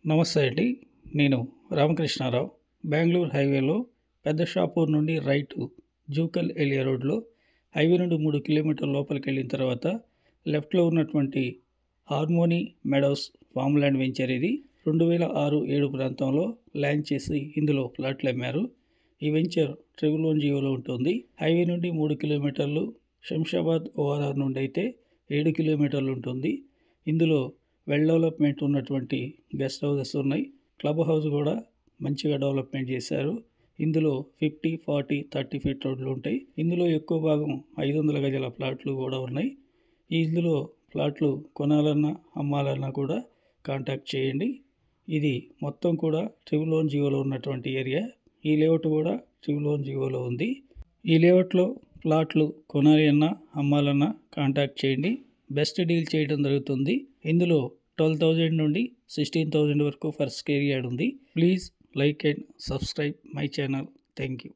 నమస్తే అండి. నేను రామకృష్ణారావు. బెంగుళూరు హైవేలో పెద్ద షాపూర్ నుండి రైటు జూకల్ ఏలియా రోడ్లో హైవే నుండి 3 కిలోమీటర్ల లోపలికి వెళ్ళిన తర్వాత లెఫ్ట్లో ఉన్నటువంటి harmony Meadows farm land venture ఇది 2006-7 ప్రాంతంలో ల్యాండ్ చేసి ఇందులో ప్లాట్లు అమ్మారు. ఈ వెంచర్ ట్రిపుల్ ఓన్ జియోలో ఉంటుంది. హైవే నుండి 3 కిలోమీటర్లు, శంషాబాద్ ఓఆర్ఆర్ నుండి అయితే 7 కిలోమీటర్లు ఉంటుంది. ఇందులో వెల్ డెవలప్మెంట్ ఉన్నటువంటి గెస్ట్ హౌసెస్ ఉన్నాయి. క్లబ్ హౌస్ కూడా మంచిగా డెవలప్మెంట్ చేశారు. ఇందులో 50, 40, 30 ఫీట్ రోడ్లు ఉంటాయి. ఇందులో ఎక్కువ భాగం 500 గజాల ప్లాట్లు కూడా ఉన్నాయి. ఇందులో ప్లాట్లు కొనాలన్నా అమ్మాలన్నా కూడా కాంటాక్ట్ చేయండి. ఇది మొత్తం కూడా ట్రిపుల్ ఓన్ జియోలో ఉన్నటువంటి ఏరియా. ఈ లేఅవుట్ కూడా ట్రిపుల్ ఓన్ జియోలో ఉంది. ఈ లేఅవుట్లో ప్లాట్లు కొనాలి అన్నా అమ్మాలన్నా కాంటాక్ట్ చేయండి. బెస్ట్ డీల్ చేయడం జరుగుతుంది. ఇందులో 12,000 నుండి 16,000 వరకు ఫర్ స్క్వేర్ యార్డ్ ఉంది. Please like and subscribe my channel. Thank you.